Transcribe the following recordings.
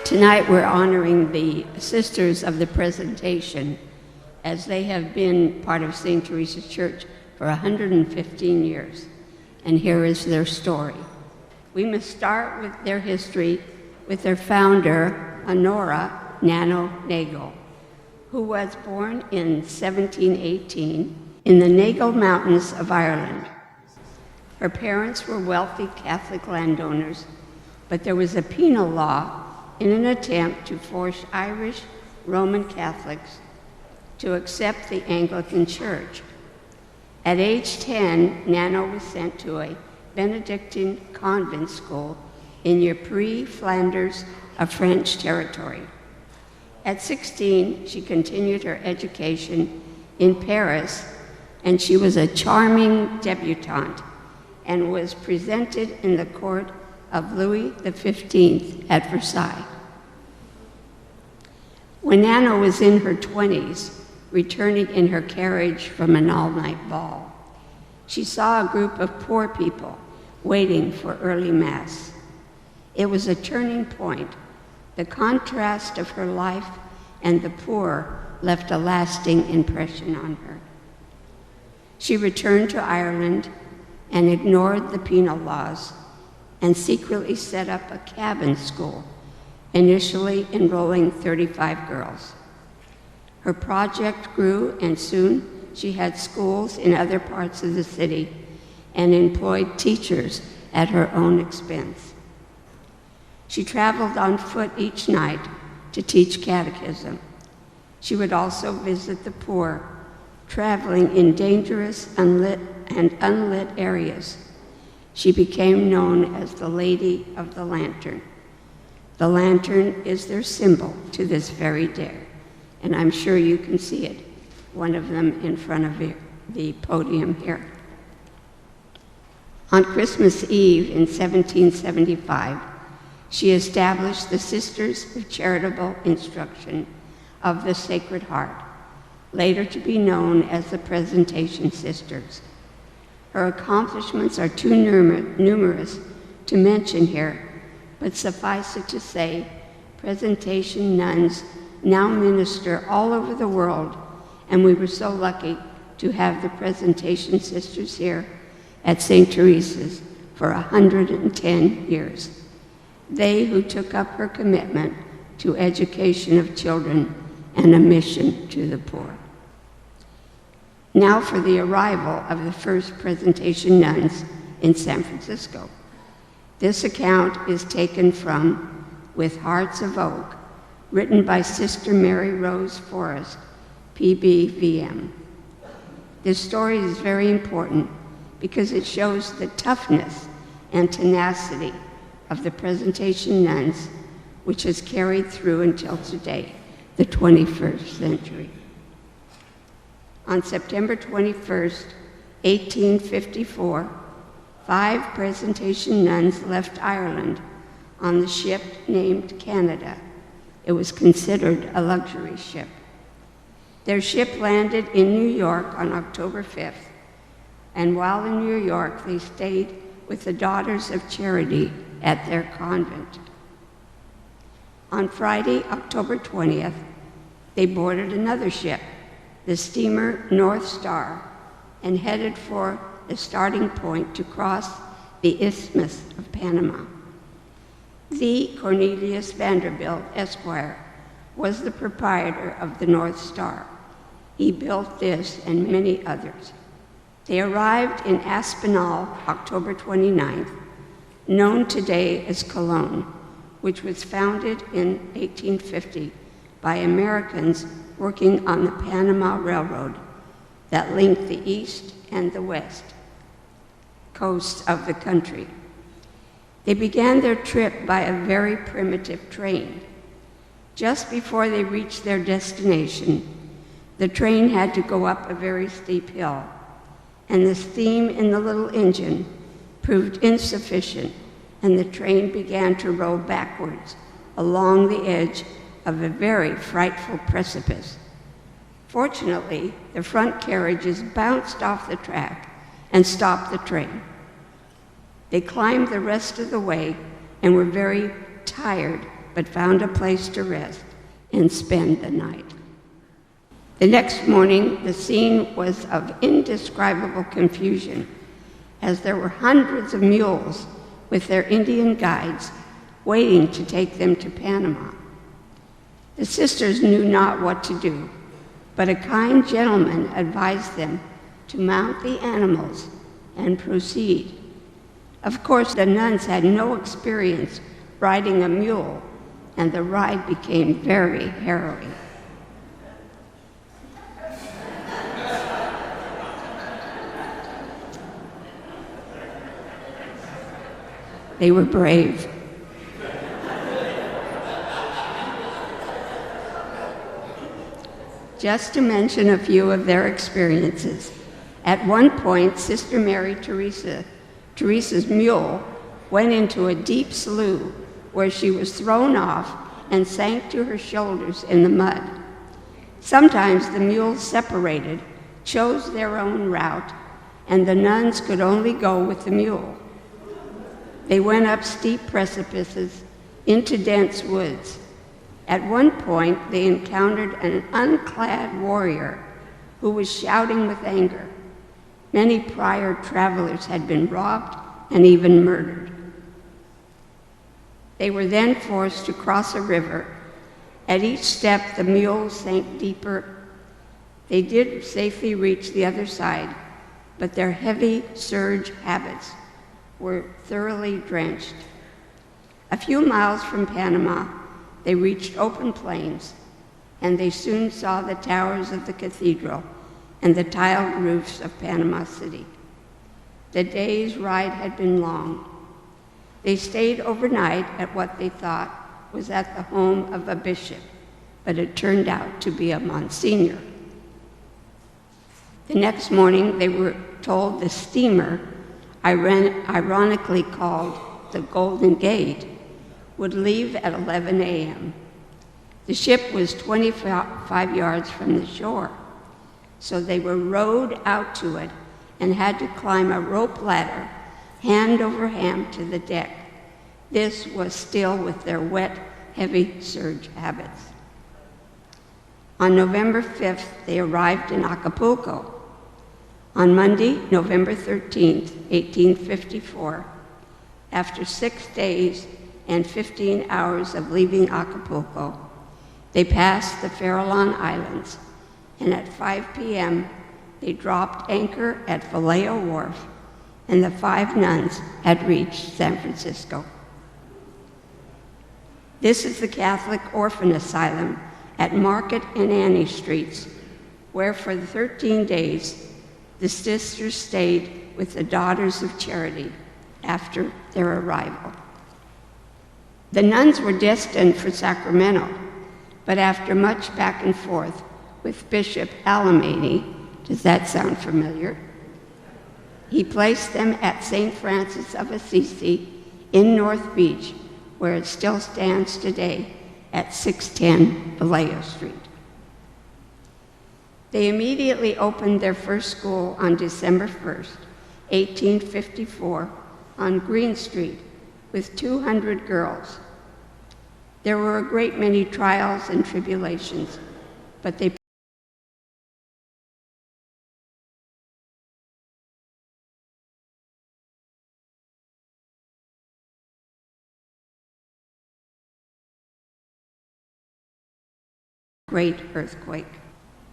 Tonight we're honoring the Sisters of the Presentation, as they have been part of St. Teresa Church for 115 years. And here is their story. We must start with their history with their founder, Honora Nano Nagle, who was born in 1718 in the Nagle Mountains of Ireland. Her parents were wealthy Catholic landowners, but there was a penal law in an attempt to force Irish Roman Catholics to accept the Anglican Church. At age 10, Nano was sent to a Benedictine convent school in Ypres, Flanders, a French territory. At 16, she continued her education in Paris, and she was a charming debutante and was presented in the court of Louis XV at Versailles. When Nano was in her 20s, returning in her carriage from an all-night ball, she saw a group of poor people waiting for early Mass. It was a turning point. The contrast of her life and the poor left a lasting impression on her. She returned to Ireland and ignored the penal laws and secretly set up a cabin school, initially enrolling 35 girls. Her project grew, and soon she had schools in other parts of the city and employed teachers at her own expense. She traveled on foot each night to teach catechism. She would also visit the poor, traveling in dangerous unlit areas. She became known as the Lady of the Lantern. The lantern is their symbol to this very day, and I'm sure you can see it, one of them in front of the podium here. On Christmas Eve in 1775, she established the Sisters of Charitable Instruction of the Sacred Heart, later to be known as the Presentation Sisters. Her accomplishments are too numerous to mention here, but suffice it to say, Presentation nuns now minister all over the world, and we were so lucky to have the Presentation Sisters here at St. Teresa's for 110 years. They who took up her commitment to education of children and a mission to the poor. Now for the arrival of the first Presentation nuns in San Francisco. This account is taken from With Hearts of Oak, written by Sister Mary Rose Forrest, PBVM. This story is very important because it shows the toughness and tenacity of the Presentation nuns, which has carried through until today, the 21st century. On September 21st, 1854, 5 Presentation nuns left Ireland on the ship named Canada. It was considered a luxury ship. Their ship landed in New York on October 5th, and while in New York, they stayed with the Daughters of Charity at their convent. On Friday, October 20th, they boarded another ship, the steamer North Star, and headed for the starting point to cross the Isthmus of Panama. The Cornelius Vanderbilt, Esquire, was the proprietor of the North Star. He built this and many others. They arrived in Aspinall, October 29th, known today as Cologne, which was founded in 1850 by Americans working on the Panama Railroad that linked the east and the west coasts of the country. They began their trip by a very primitive train. Just before they reached their destination, the train had to go up a very steep hill, and the steam in the little engine proved insufficient, and the train began to roll backwards along the edge of a very frightful precipice. Fortunately, the front carriages bounced off the track and stopped the train. They climbed the rest of the way and were very tired, but found a place to rest and spend the night. The next morning, the scene was of indescribable confusion, as there were hundreds of mules with their Indian guides waiting to take them to Panama. The sisters knew not what to do, but a kind gentleman advised them to mount the animals and proceed. Of course, the nuns had no experience riding a mule, and the ride became very harrowing. They were brave. Just to mention a few of their experiences, at one point, Sister Mary Teresa's mule went into a deep slough where she was thrown off and sank to her shoulders in the mud. Sometimes the mules separated, chose their own route, and the nuns could only go with the mule. They went up steep precipices into dense woods. At one point, they encountered an unclad warrior who was shouting with anger. Many prior travelers had been robbed and even murdered. They were then forced to cross a river. At each step, the mules sank deeper. They did safely reach the other side, but their heavy surge habits were thoroughly drenched. A few miles from Panama, they reached open plains, and they soon saw the towers of the cathedral and the tiled roofs of Panama City. The day's ride had been long. They stayed overnight at what they thought was at the home of a bishop, but it turned out to be a Monsignor. The next morning, they were told the steamer, ironically called the Golden Gate, would leave at 11 a.m. The ship was 25 yards from the shore, so they were rowed out to it and had to climb a rope ladder, hand over hand to the deck. This was still with their wet, heavy surge habits. On November 5th, they arrived in Acapulco. On Monday, November 13th, 1854, after 6 days and 15 hours of leaving Acapulco, they passed the Farallon Islands, and at 5 p.m., they dropped anchor at Vallejo Wharf, and the 5 nuns had reached San Francisco. This is the Catholic Orphan Asylum at Market and Annie Streets, where for the 13 days, the sisters stayed with the Daughters of Charity after their arrival. The nuns were destined for Sacramento, but after much back and forth with Bishop Alamany, does that sound familiar? He placed them at St. Francis of Assisi in North Beach, where it still stands today at 610 Vallejo Street. They immediately opened their first school on December 1st, 1854, on Green Street, with 200 girls. There were a great many trials and tribulations, but they great earthquake.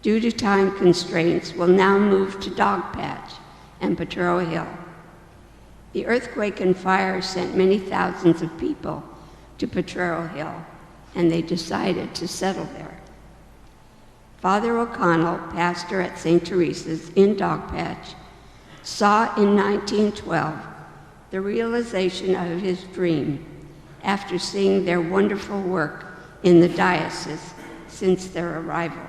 Due to time constraints, we'll now move to Dogpatch and Potrero Hill. The earthquake and fire sent many thousands of people to Potrero Hill, and they decided to settle there. Father O'Connell, pastor at St. Teresa's in Dogpatch, saw in 1912 the realization of his dream after seeing their wonderful work in the diocese since their arrival.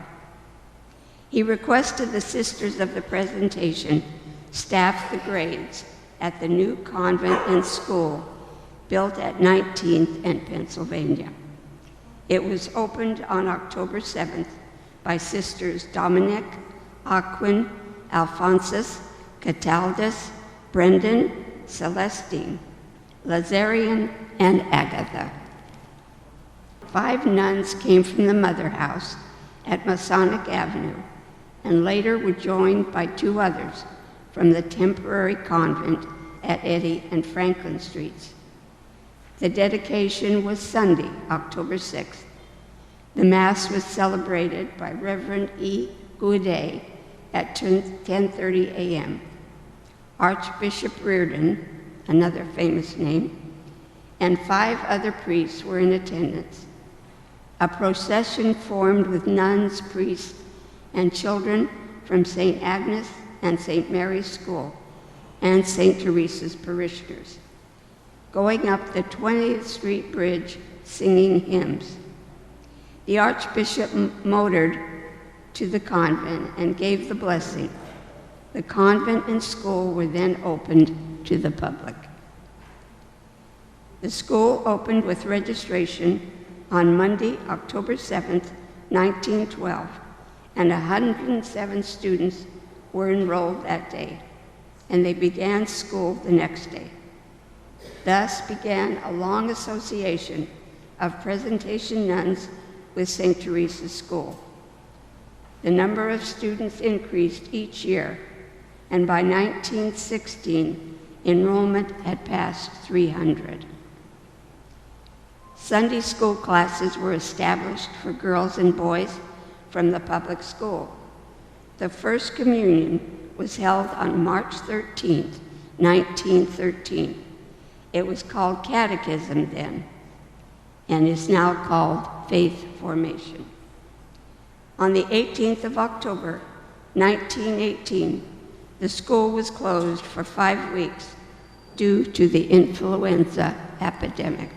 He requested the Sisters of the Presentation staff the grades at the new convent and school built at 19th and Pennsylvania. It was opened on October 7th by Sisters Dominic, Aquin, Alphonsus, Cataldus, Brendan, Celestine, Lazarian, and Agatha. 5 nuns came from the Mother House at Masonic Avenue and later were joined by 2 others from the temporary convent at Eddy and Franklin Streets. The dedication was Sunday, October 6th. The Mass was celebrated by Reverend E. Goudet at 10:30 a.m. Archbishop Reardon, another famous name, and 5 other priests were in attendance. A procession formed with nuns, priests, and children from St. Agnes and St. Mary's School and St. Teresa's parishioners, going up the 20th Street Bridge singing hymns. The Archbishop motored to the convent and gave the blessing. The convent and school were then opened to the public. The school opened with registration on Monday, October 7th, 1912, and 107 students were enrolled that day, and they began school the next day. Thus began a long association of presentation nuns with St. Teresa's School. The number of students increased each year, and by 1916, enrollment had passed 300. Sunday school classes were established for girls and boys from the public school. The first communion was held on March 13th, 1913. It was called Catechism then, and is now called Faith Formation. On the 18th of October, 1918, the school was closed for 5 weeks due to the influenza epidemic.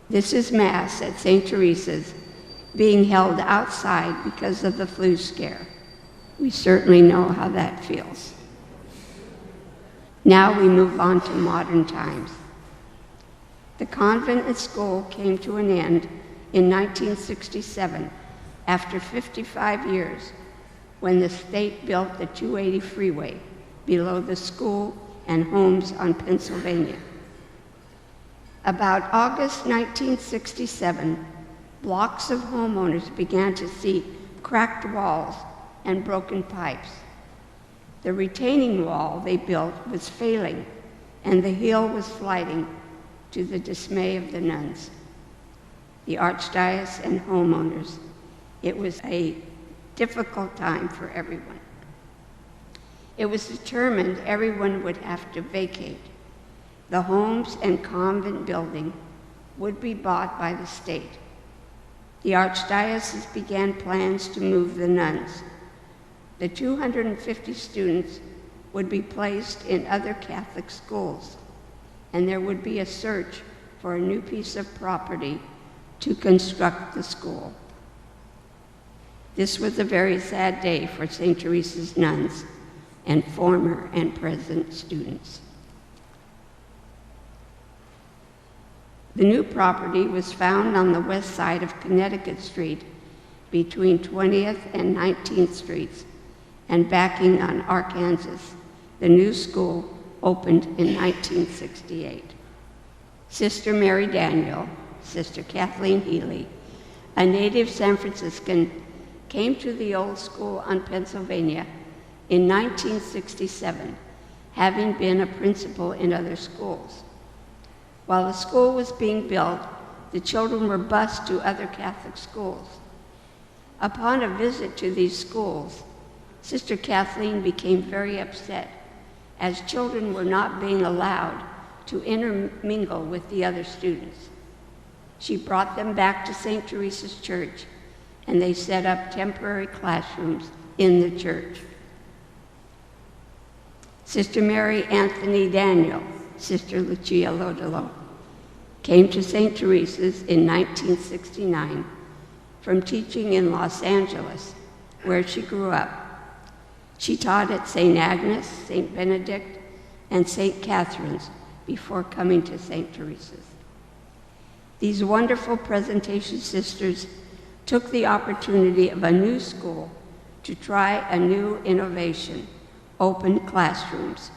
This is Mass at St. Teresa's, being held outside because of the flu scare. We certainly know how that feels. Now we move on to modern times. The convent and school came to an end in 1967, after 55 years, when the state built the 280 freeway below the school and homes on Pennsylvania. About August 1967, blocks of homeowners began to see cracked walls and broken pipes. The retaining wall they built was failing, and the hill was sliding, to the dismay of the nuns, the archdiocese, and homeowners. It was a difficult time for everyone. It was determined everyone would have to vacate. The homes and convent building would be bought by the state. The archdiocese began plans to move the nuns. The 250 students would be placed in other Catholic schools, and there would be a search for a new piece of property to construct the school. This was a very sad day for St. Teresa's nuns and former and present students. The new property was found on the west side of Connecticut Street between 20th and 19th Streets and backing on Arkansas. The new school opened in 1968. Sister Mary Daniel, Sister Kathleen Healy, a native San Franciscan, came to the old school on Pennsylvania in 1967, having been a principal in other schools. While the school was being built, the children were bused to other Catholic schools. Upon a visit to these schools, Sister Kathleen became very upset as children were not being allowed to intermingle with the other students. She brought them back to St. Teresa's Church, and they set up temporary classrooms in the church. Sister Mary Anthony Daniel, Sister Lucia Lodolo, came to St. Teresa's in 1969 from teaching in Los Angeles, where she grew up. She taught at St. Agnes, St. Benedict, and St. Catherine's before coming to St. Teresa's. These wonderful presentation sisters took the opportunity of a new school to try a new innovation, open classrooms,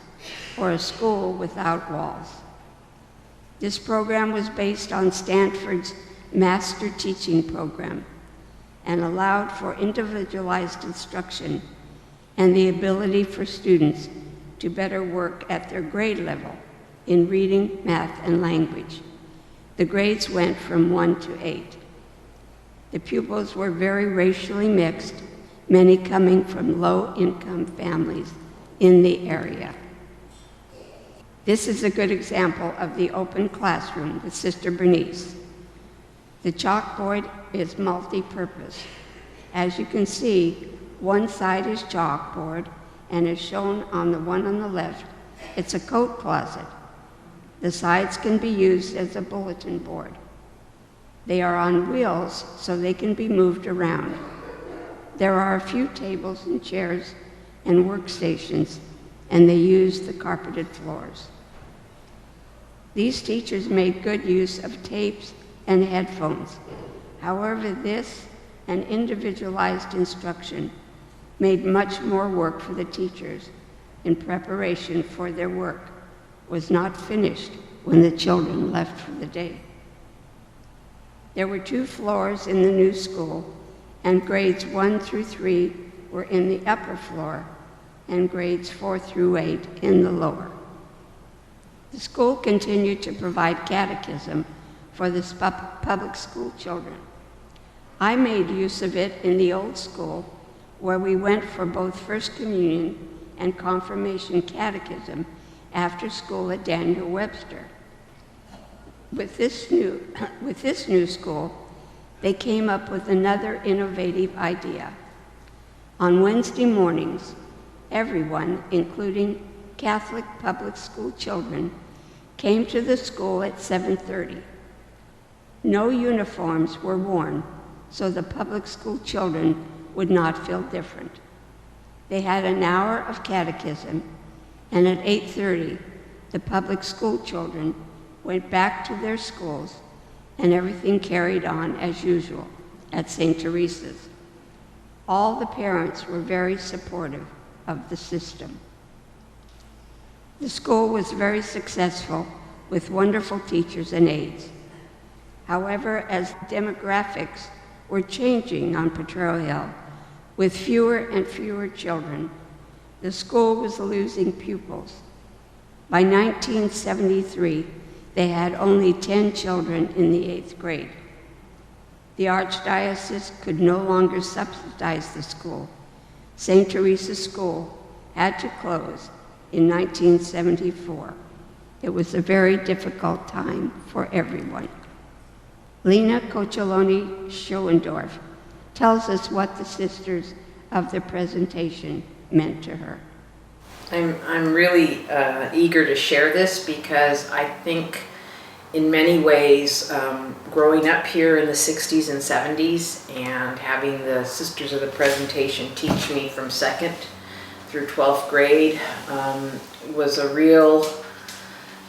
or a school without walls. This program was based on Stanford's Master Teaching Program and allowed for individualized instruction and the ability for students to better work at their grade level in reading, math, and language. The grades went from 1 to 8. The pupils were very racially mixed, many coming from low-income families in the area. This is a good example of the open classroom with Sister Bernice. The chalkboard is multi-purpose. As you can see, one side is chalkboard, and as shown on the one on the left, it's a coat closet. The sides can be used as a bulletin board. They are on wheels, so they can be moved around. There are a few tables and chairs and workstations, and they use the carpeted floors. These teachers made good use of tapes and headphones. However, this and individualized instruction made much more work for the teachers in preparation for their work was not finished when the children left for the day. There were 2 floors in the new school, and grades 1 through 3 were in the upper floor, and grades 4 through 8 in the lower. The school continued to provide catechism for the public school children. I made use of it in the old school, where we went for both First Communion and Confirmation Catechism after school at Daniel Webster. With this new school, they came up with another innovative idea. On Wednesday mornings, everyone, including Catholic public school children, came to the school at 7:30. No uniforms were worn, so the public school children would not feel different. They had an hour of catechism, and at 8:30, the public school children went back to their schools, and everything carried on as usual at St. Teresa's. All the parents were very supportive of the system. The school was very successful with wonderful teachers and aides. However, as demographics were changing on Potrero Hill, with fewer and fewer children, the school was losing pupils. By 1973, they had only 10 children in the 8th grade. The Archdiocese could no longer subsidize the school. St. Teresa's School had to close in 1974. It was a very difficult time for everyone. Lina Cocciolone Schoendorf tells us what the sisters of the presentation meant to her. I'm really eager to share this because I think in many ways, growing up here in the 60s and 70s and having the Sisters of the Presentation teach me from 2nd through 12th grade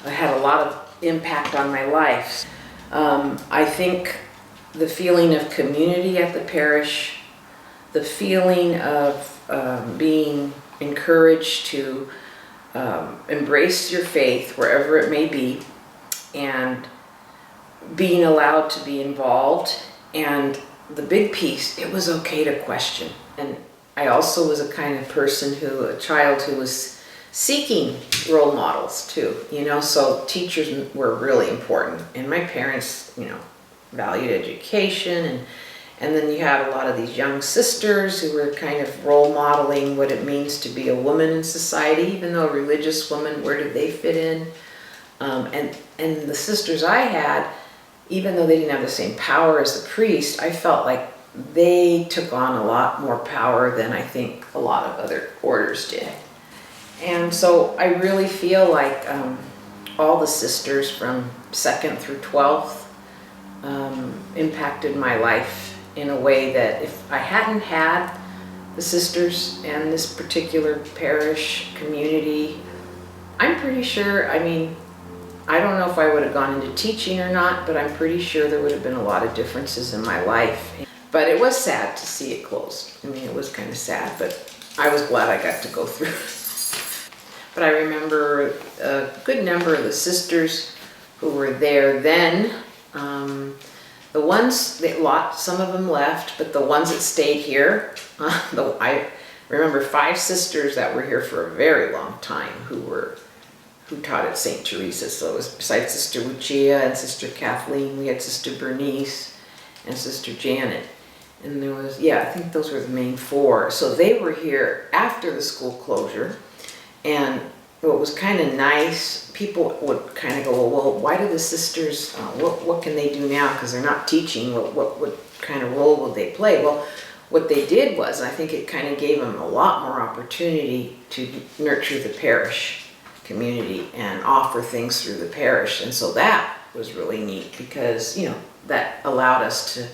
had a lot of impact on my life. I think the feeling of community at the parish, the feeling of being encouraged to embrace your faith wherever it may be, and being allowed to be involved, and the big piece, it was okay to question. And I also was a kind of a child who was seeking role models too, so teachers were really important. And my parents, valued education, And then you had a lot of these young sisters who were kind of role modeling what it means to be a woman in society, even though a religious woman, where did they fit in? And the sisters I had, even though they didn't have the same power as the priest, I felt like they took on a lot more power than I think a lot of other orders did. And so I really feel like all the sisters from 2nd through 12th impacted my life in a way that if I hadn't had the sisters and this particular parish community, I'm pretty sure, I mean, I don't know if I would have gone into teaching or not, but I'm pretty sure there would have been a lot of differences in my life. But it was sad to see it closed. I mean, it was kind of sad, but I was glad I got to go through it. But I remember a good number of the sisters who were there then. The ones, some of them left, but the ones that stayed here, I remember 5 sisters that were here for a very long time who taught at St. Teresa. So it was besides Sister Lucia and Sister Kathleen, we had Sister Bernice and Sister Janet. And there was, I think those were the main 4. So they were here after the school closure. And what was kind of nice, people would kind of go, well, why do the sisters, what can they do now? Because they're not teaching, what kind of role would they play? Well, what they did was, I think it kind of gave them a lot more opportunity to nurture the parish community and offer things through the parish. And so that was really neat because, that allowed us to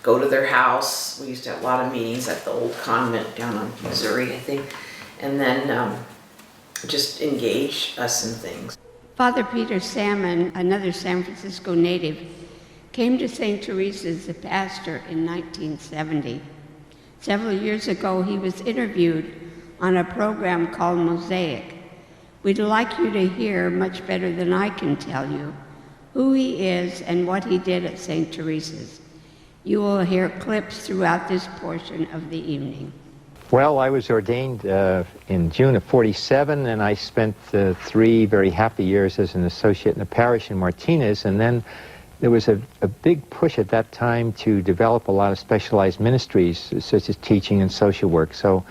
go to their house. We used to have a lot of meetings at the old convent down on Missouri, I think. And then just engage us in things. Father Peter Sammon, another San Francisco native, came to St. Teresa's as a pastor in 1970. Several years ago, he was interviewed on a program called Mosaic. We'd like you to hear, much better than I can tell you, who he is and what he did at St. Teresa's. You will hear clips throughout this portion of the evening. Well, I was ordained in June of '47, and I spent 3 very happy years as an associate in the parish in Martinez, and then there was a big push at that time to develop a lot of specialized ministries, such as teaching and social work. So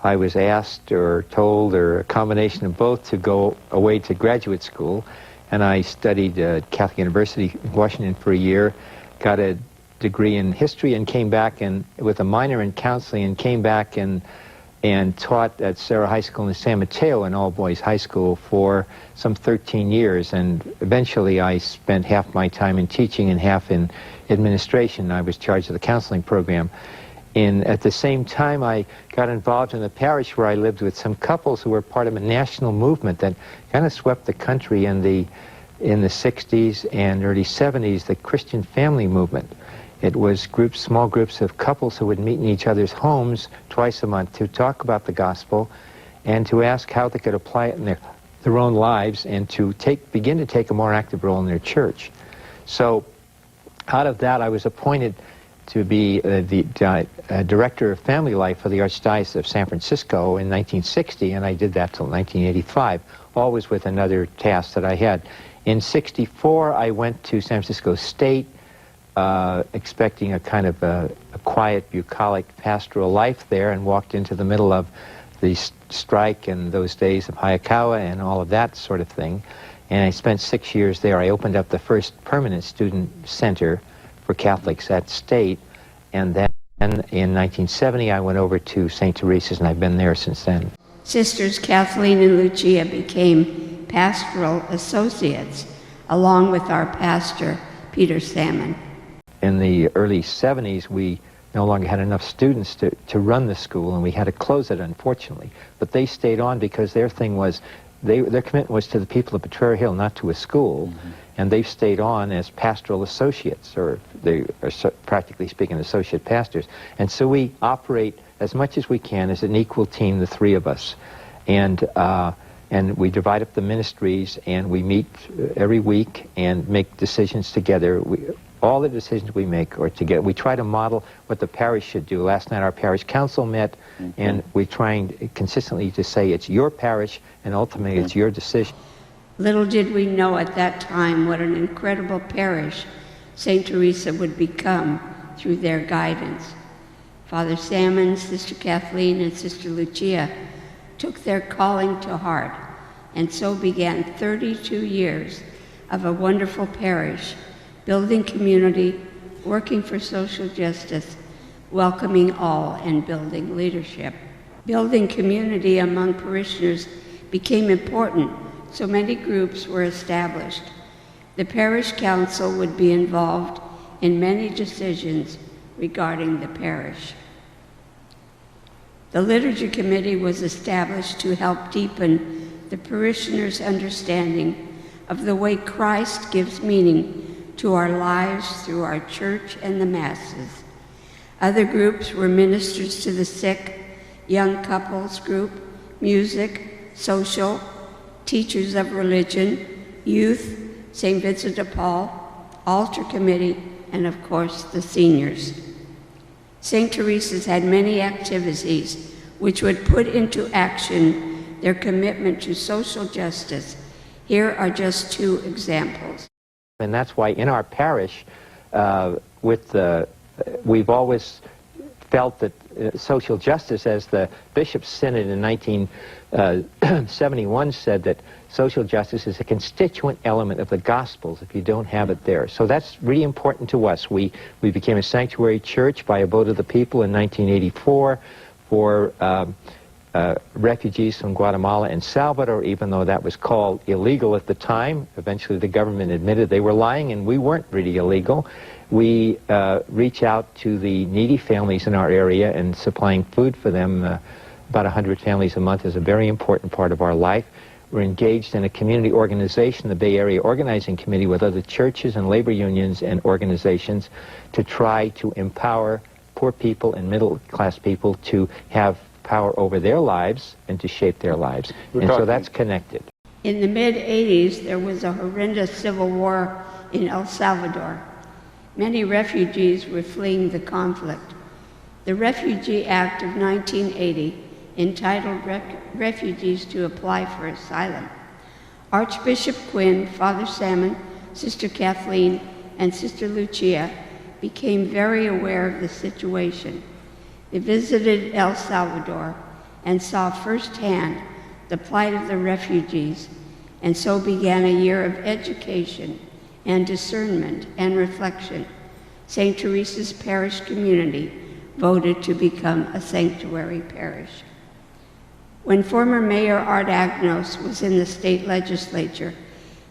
I was asked or told, or a combination of both, to go away to graduate school, and I studied at Catholic University in Washington for a year, got a degree in history, and came back with a minor in counseling, and came back and taught at Serra High School in San Mateo, an all-boys high school, for some 13 years. And eventually I spent half my time in teaching and half in administration. I was charged of the counseling program. And at the same time, I got involved in the parish where I lived with some couples who were part of a national movement that kind of swept the country in the 60s and early 70s, the Christian family movement. It was small groups of couples who would meet in each other's homes twice a month to talk about the gospel and to ask how they could apply it in their own lives and to begin to take a more active role in their church. So out of that, I was appointed to be the director of family life for the Archdiocese of San Francisco in 1960, and I did that till 1985, always with another task that I had. In '64, I went to San Francisco State, expecting a kind of a quiet, bucolic pastoral life there, and walked into the middle of the strike and those days of Hayakawa and all of that sort of thing. And I spent 6 years there. I opened up the first permanent student center for Catholics at State, and then in 1970 I went over to St. Teresa's, and I've been there since then. Sisters Kathleen and Lucia became pastoral associates, along with our pastor, Peter Sammon. In the early 70s, we no longer had enough students to run the school, and we had to close it, unfortunately. But they stayed on because their thing was, their commitment was to the people of Potrero Hill, not to a school. Mm-hmm. And they've stayed on as pastoral associates, or they are practically speaking associate pastors. And so we operate as much as we can as an equal team, the 3 of us. And we divide up the ministries, and we meet every week and make decisions together. All the decisions we make are together. We try to model what the parish should do. Last night our parish council met, and we're trying consistently to say it's your parish, and ultimately it's your decision. Little did we know at that time what an incredible parish St. Teresa would become through their guidance. Father Sammon, Sister Kathleen, and Sister Lucia took their calling to heart, and so began 32 years of a wonderful parish, building community, working for social justice, welcoming all, and building leadership. Building community among parishioners became important, so many groups were established. The parish council would be involved in many decisions regarding the parish. The liturgy committee was established to help deepen the parishioners' understanding of the way Christ gives meaning to our lives through our church and the masses. Other groups were ministers to the sick, young couples group, music, social, teachers of religion, youth, St. Vincent de Paul, altar committee, and of course the seniors. St. Teresa's had many activities which would put into action their commitment to social justice. Here are just two examples. And that's why in our parish, we've always felt that social justice, as the Bishop's Synod in 1971 said, that social justice is a constituent element of the Gospels if you don't have it there. So that's really important to us. We became a sanctuary church by a vote of the people in 1984 for refugees from Guatemala and Salvador, even though that was called illegal at the time. Eventually the government admitted they were lying, and we weren't really illegal. We reach out to the needy families in our area and supplying food for them. About 100 families a month is a very important part of our life. We're engaged in a community organization, the Bay Area Organizing Committee, with other churches and labor unions and organizations to try to empower poor people and middle-class people to have power over their lives and to shape their lives. And so that's connected. In the mid-'80s, there was a horrendous civil war in El Salvador. Many refugees were fleeing the conflict. The Refugee Act of 1980 entitled refugees to apply for asylum. Archbishop Quinn, Father Sammon, Sister Kathleen, and Sister Lucia became very aware of the situation. They visited El Salvador and saw firsthand the plight of the refugees, and so began a year of education and discernment and reflection. St. Teresa's parish community voted to become a sanctuary parish. When former Mayor Art Agnos was in the state legislature,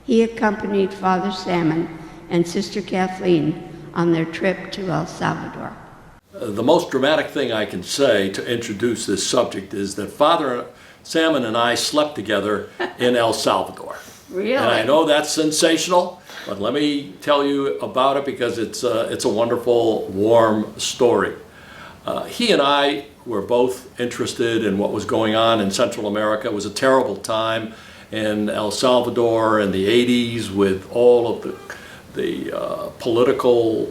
he accompanied Father Sammon and Sister Kathleen on their trip to El Salvador. The most dramatic thing I can say to introduce this subject is that Father Sammon and I slept together in El Salvador. Really? And I know that's sensational, but let me tell you about it because it's a wonderful, warm story. He and I were both interested in what was going on in Central America. It was a terrible time in El Salvador in the 80s with all of the political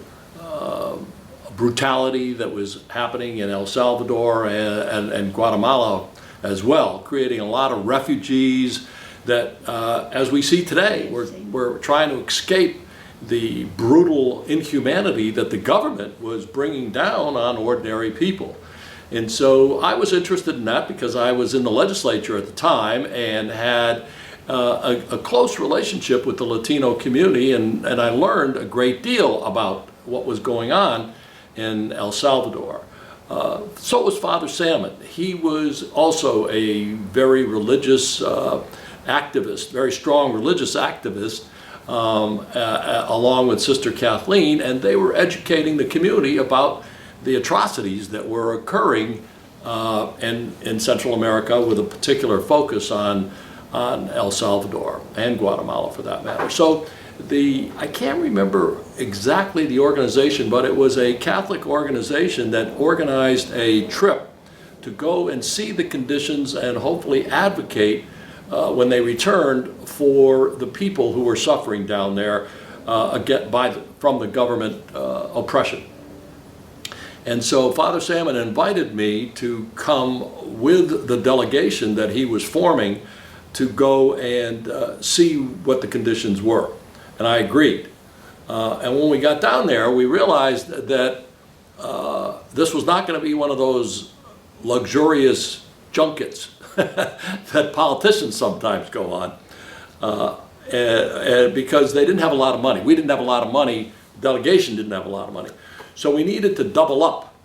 brutality that was happening in El Salvador and Guatemala as well, creating a lot of refugees that, as we see today, we're trying to escape the brutal inhumanity that the government was bringing down on ordinary people. And so I was interested in that because I was in the legislature at the time and had a close relationship with the Latino community, and I learned a great deal about what was going on in El Salvador. So was Father Sammon. He was also a very religious activist, very strong religious activist, along with Sister Kathleen, and they were educating the community about the atrocities that were occurring in Central America, with a particular focus on El Salvador and Guatemala for that matter. So I can't remember exactly the organization, but it was a Catholic organization that organized a trip to go and see the conditions and hopefully advocate when they returned for the people who were suffering down there from the government oppression. And so Father Sammon invited me to come with the delegation that he was forming to go and see what the conditions were. And I agreed. And when we got down there, we realized that this was not going to be one of those luxurious junkets that politicians sometimes go on, and because they didn't have a lot of money. We didn't have a lot of money. The delegation didn't have a lot of money. So we needed to double up.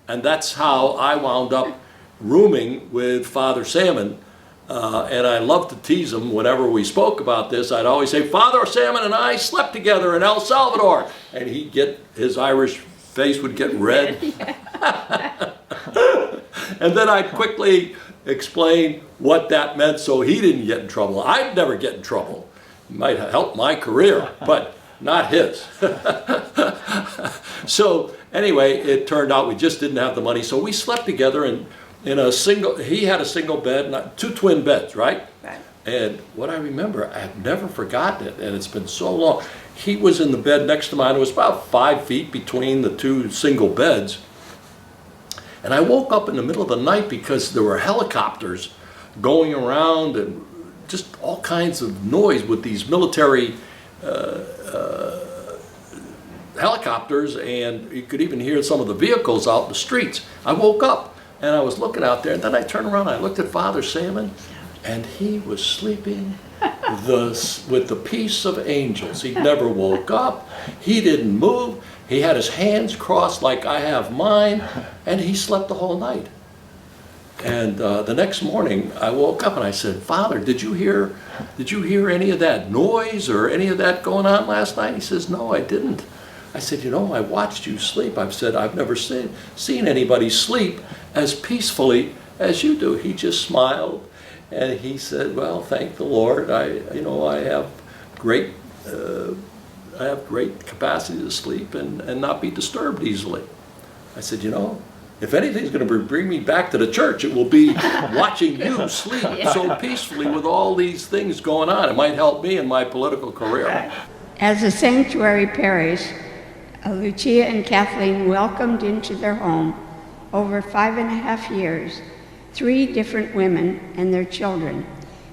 And that's how I wound up rooming with Father Sammon. And I loved to tease him whenever we spoke about this. I'd always say, Father Sammon and I slept together in El Salvador. And he'd get, his Irish face would get red. And then I'd quickly explain what that meant so he didn't get in trouble. I'd never get in trouble. It might have helped my career, but not his. So anyway, it turned out we just didn't have the money. So we slept together in a single, he had a single bed, not, 2 twin beds, right? Right. And what I remember, I've never forgotten it, and it's been so long. He was in the bed next to mine. It was about 5 feet between the 2 single beds. And I woke up in the middle of the night because there were helicopters going around and just all kinds of noise with these military helicopters, and you could even hear some of the vehicles out in the streets. I woke up and I was looking out there, and then I turned around and I looked at Father Sammon, and he was sleeping with the peace of angels. He never woke up. He didn't move. He had his hands crossed like I have mine, and he slept the whole night. And the next morning, I woke up and I said, Father, did you hear any of that noise or any of that going on last night? He says, no, I didn't. I said, you know, I watched you sleep. I've said, I've never seen anybody sleep as peacefully as you do. He just smiled, and he said, well, thank the Lord. I have great capacity to sleep and not be disturbed easily. I said, you know, if anything's going to bring me back to the church, it will be watching you sleep so peacefully with all these things going on. It might help me in my political career. As a sanctuary parish, Lucia and Kathleen welcomed into their home over 5.5 years 3 different women and their children.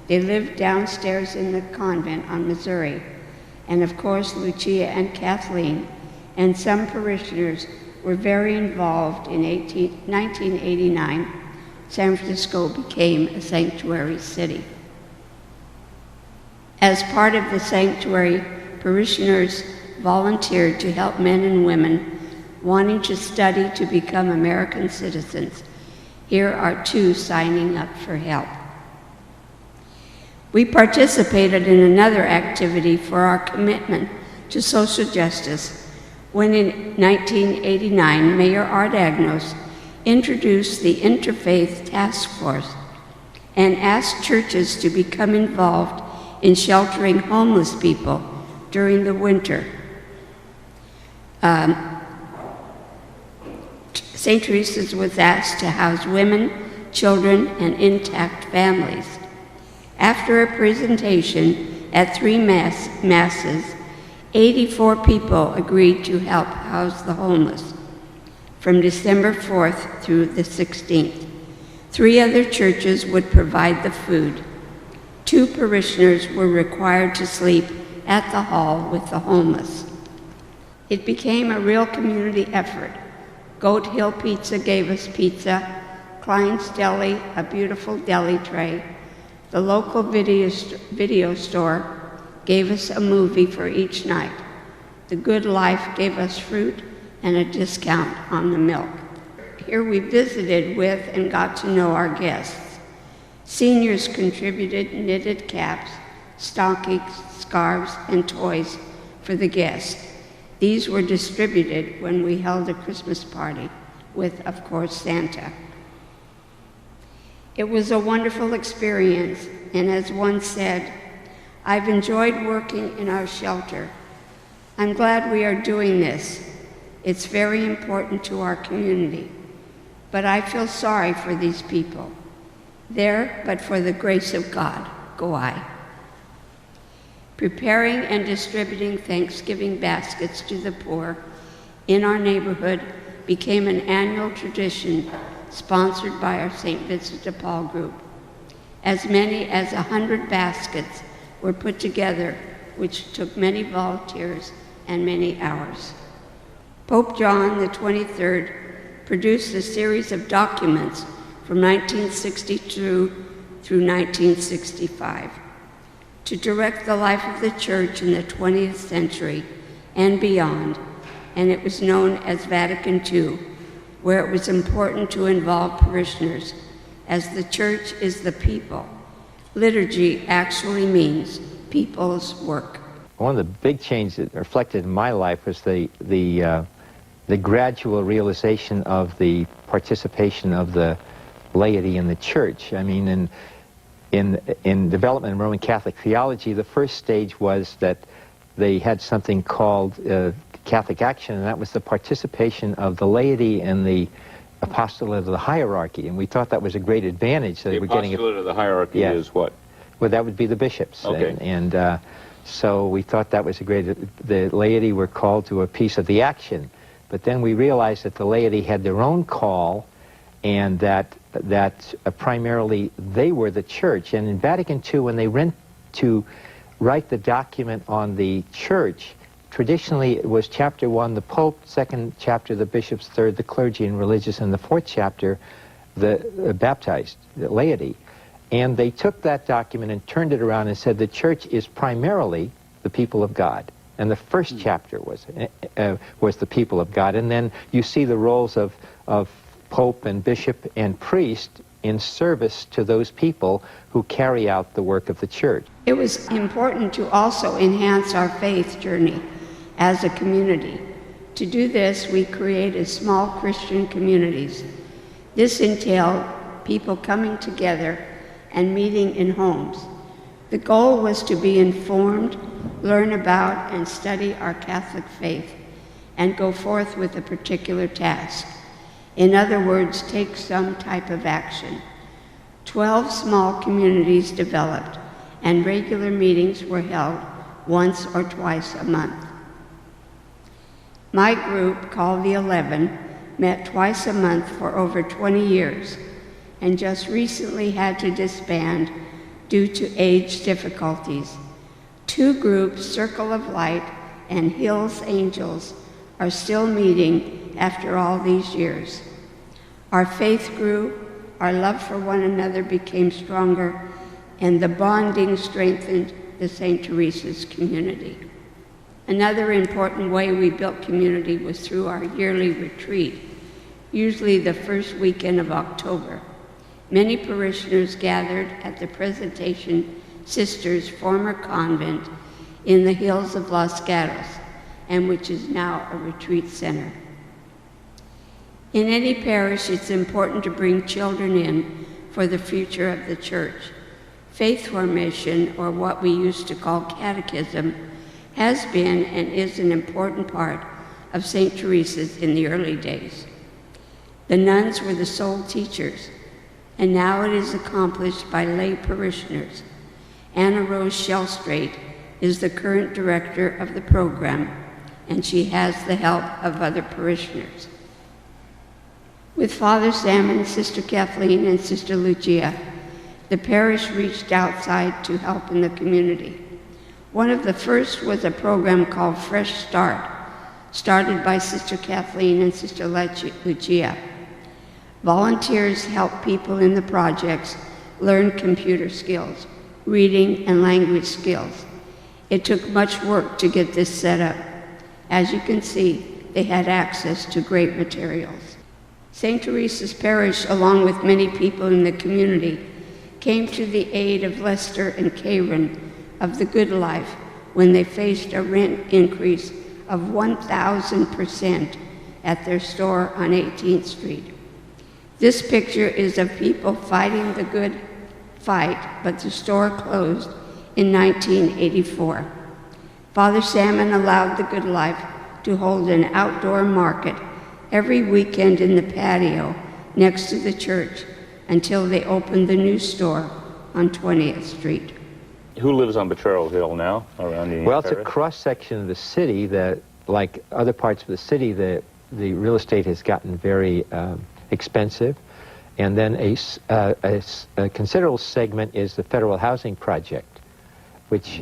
They lived downstairs in the convent on Missouri. And of course, Lucia and Kathleen and some parishioners were very involved. In 1989, San Francisco became a sanctuary city. As part of the sanctuary, parishioners volunteered to help men and women wanting to study to become American citizens. Here are 2 signing up for help. We participated in another activity for our commitment to social justice when in 1989, Mayor Art Agnos introduced the Interfaith Task Force and asked churches to become involved in sheltering homeless people during the winter. St. Teresa's was asked to house women, children, and intact families. After a presentation at 3 masses, 84 people agreed to help house the homeless from December 4th through the 16th. 3 other churches would provide the food. 2 parishioners were required to sleep at the hall with the homeless. It became a real community effort. Goat Hill Pizza gave us pizza, Klein's Deli, a beautiful deli tray. The local video store gave us a movie for each night. The Good Life gave us fruit and a discount on the milk. Here we visited with and got to know our guests. Seniors contributed knitted caps, stockings, scarves, and toys for the guests. These were distributed when we held a Christmas party with, of course, Santa. It was a wonderful experience, and as one said, I've enjoyed working in our shelter. I'm glad we are doing this. It's very important to our community. But I feel sorry for these people. There, but for the grace of God, go I. Preparing and distributing Thanksgiving baskets to the poor in our neighborhood became an annual tradition sponsored by our St. Vincent de Paul group. As many as 100 baskets were put together, which took many volunteers and many hours. Pope John the 23rd produced a series of documents from 1962 through 1965 to direct the life of the Church in the 20th century and beyond, and it was known as Vatican II, where it was important to involve parishioners, as the Church is the people. Liturgy actually means people's work. One of the big changes that reflected in my life was the gradual realization of the participation of the laity in the Church. I mean, in development in Roman Catholic theology, the first stage was that they had something called Catholic action, and that was the participation of the laity in the apostolate of the hierarchy, and we thought that was a great advantage. That The apostolate of the hierarchy is what? Well, that would be the bishops. Okay. And so we thought that was a great... The laity were called to a piece of the action, but then we realized that the laity had their own call, and that primarily they were the Church. And in Vatican II, when they went to write the document on the Church, traditionally it was chapter 1, the Pope, second chapter, the bishops, third, the clergy and religious, and the fourth chapter, the baptized, the laity. And they took that document and turned it around and said the Church is primarily the people of God. And the first chapter was the people of God. And then you see the roles of Pope and Bishop and Priest in service to those people who carry out the work of the Church. It was important to also enhance our faith journey as a community. To do this, we created small Christian communities. This entailed people coming together and meeting in homes. The goal was to be informed, learn about and study our Catholic faith, and go forth with a particular task. In other words, take some type of action. 12 small communities developed, and regular meetings were held once or twice a month. My group, called the 11, met twice a month for over 20 years, and just recently had to disband due to age difficulties. Two groups, Circle of Light and Hills Angels, are still meeting after all these years. Our faith grew, our love for one another became stronger, and the bonding strengthened the St. Teresa's community. Another important way we built community was through our yearly retreat, usually the first weekend of October. Many parishioners gathered at the Presentation Sisters' former convent in the hills of Los Gatos, and which is now a retreat center. In any parish, it's important to bring children in for the future of the Church. Faith formation, or what we used to call catechism, has been and is an important part of St. Teresa's in the early days. The nuns were the sole teachers, and now it is accomplished by lay parishioners. Anna Rose Shellstraight is the current director of the program, and she has the help of other parishioners. With Father Sammon, Sister Kathleen, and Sister Lucia, the parish reached outside to help in the community. One of the first was a program called Fresh Start, started by Sister Kathleen and Sister Lucia. Volunteers help people in the projects learn computer skills, reading and language skills. It took much work to get this set up. As you can see, they had access to great materials. St. Teresa's Parish, along with many people in the community, came to the aid of Lester and Karen of the Good Life when they faced a rent increase of 1,000% at their store on 18th Street. This picture is of people fighting the good fight, but the store closed in 1984. Father Sammon allowed the Good Life to hold an outdoor market every weekend in the patio next to the church until they opened the new store on 20th Street. Who lives on Potrero Hill now, around the Well, it's a parish? cross-section of the city that, like other parts of the city, the real estate has gotten very expensive. And then a considerable segment is the Federal Housing Project, which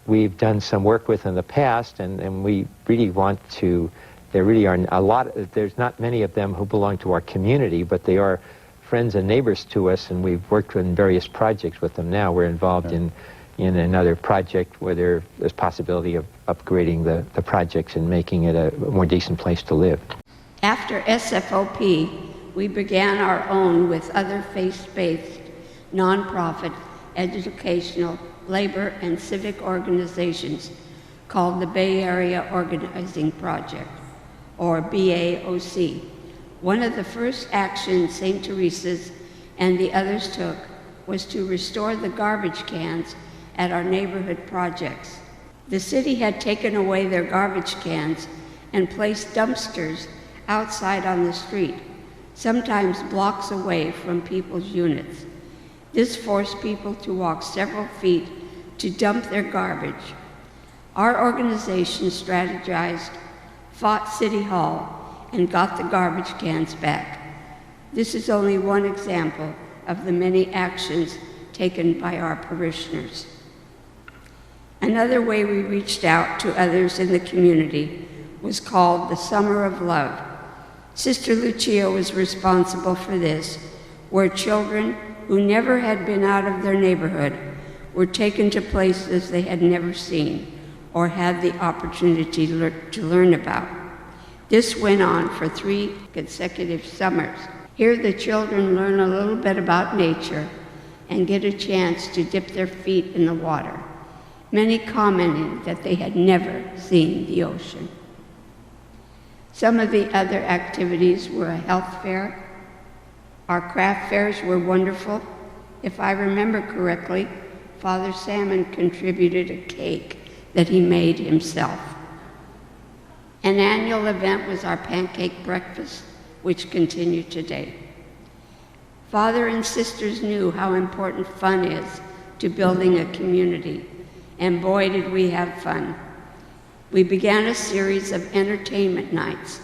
we've done some work with in the past, and we really want to there really are a lot, there's not many of them who belong to our community, but they are friends and neighbors to us, and we've worked in various projects with them now. We're involved in another project where there's possibility of upgrading the projects and making it a more decent place to live. After SFOP, we began our own with other faith-based, nonprofit, educational, labor, and civic organizations called the Bay Area Organizing Project, or BAOC. One of the first actions St. Teresa's and the others took was to restore the garbage cans at our neighborhood projects. The city had taken away their garbage cans and placed dumpsters outside on the street, sometimes blocks away from people's units. This forced people to walk several feet to dump their garbage. Our organization strategized, fought City Hall, and got the garbage cans back. This is only one example of the many actions taken by our parishioners. Another way we reached out to others in the community was called the Summer of Love. Sister Lucia was responsible for this, where children who never had been out of their neighborhood were taken to places they had never seen or had the opportunity to learn about. This went on for 3 consecutive summers. Here the children learn a little bit about nature and get a chance to dip their feet in the water, many commenting that they had never seen the ocean. Some of the other activities were a health fair. Our craft fairs were wonderful. If I remember correctly, Father Sammon contributed a cake that he made himself. An annual event was our pancake breakfast, which continued today. Father and sisters knew how important fun is to building a community, and boy did we have fun. We began a series of entertainment nights.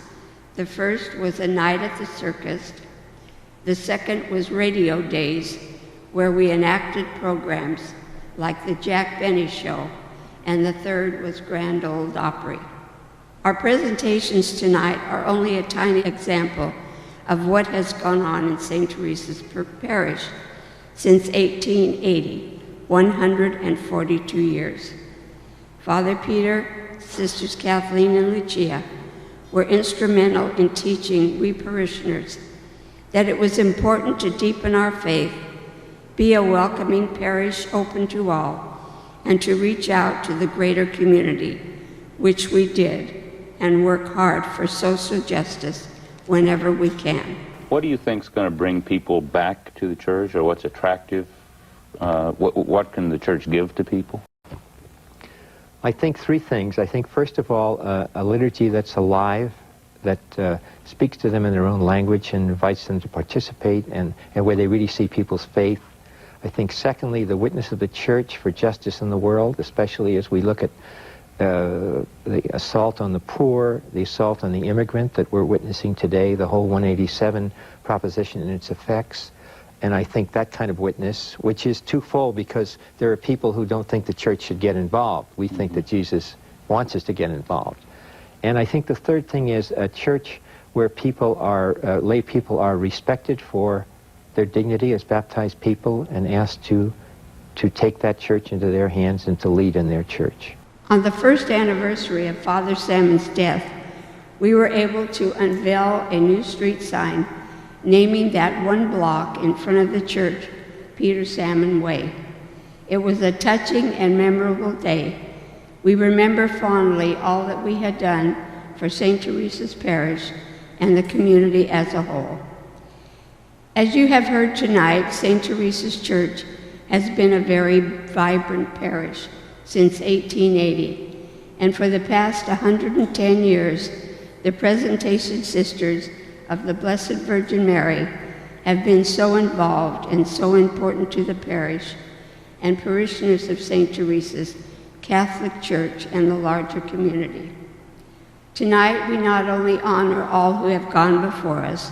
The first was a night at the circus. The second was radio days, where we enacted programs like the Jack Benny Show, and the third was Grand Ole Opry. Our presentations tonight are only a tiny example of what has gone on in St. Teresa's Parish since 1880, 142 years. Father Peter, Sisters Kathleen and Lucia were instrumental in teaching we parishioners that it was important to deepen our faith, be a welcoming parish open to all, and to reach out to the greater community, which we did, and work hard for social justice whenever we can. What do you think is going to bring people back to the church, or what's attractive? What can the church give to people? I think 3 things. I think, first of all, a liturgy that's alive, that speaks to them in their own language and invites them to participate, and where they really see people's faith. I think, secondly, the witness of the church for justice in the world, especially as we look at the assault on the poor, the assault on the immigrant that we're witnessing today, the whole 187 proposition and its effects. And I think that kind of witness, which is twofold, because there are people who don't think the church should get involved. We think that Jesus wants us to get involved. And I think the third thing is a church where people are, lay people are respected for their dignity as baptized people and asked to take that church into their hands and to lead in their church. On the first anniversary of Father Sammon's death, we were able to unveil a new street sign naming that one block in front of the church, Peter Sammon Way. It was a touching and memorable day. We remember fondly all that we had done for St. Teresa's Parish and the community as a whole. As you have heard tonight, St. Teresa's Church has been a very vibrant parish since 1880, and for the past 110 years, the Presentation Sisters of the Blessed Virgin Mary have been so involved and so important to the parish and parishioners of St. Teresa's Catholic Church and the larger community. Tonight, we not only honor all who have gone before us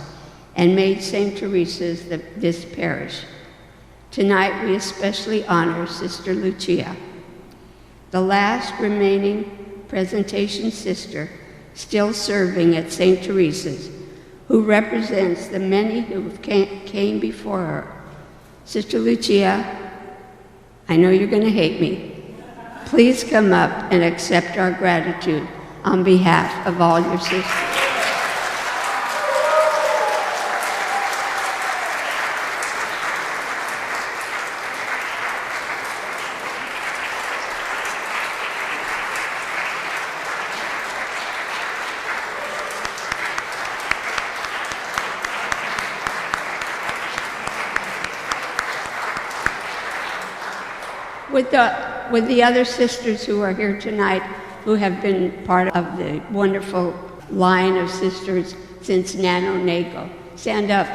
and made St. Teresa's this parish. Tonight, we especially honor Sister Lucia, the last remaining Presentation Sister still serving at St. Teresa's, who represents the many who came before her. Sister Lucia, I know you're going to hate me. Please come up and accept our gratitude on behalf of all your sisters. With the other sisters who are here tonight, who have been part of the wonderful line of sisters since Nano, Nagle. Stand up.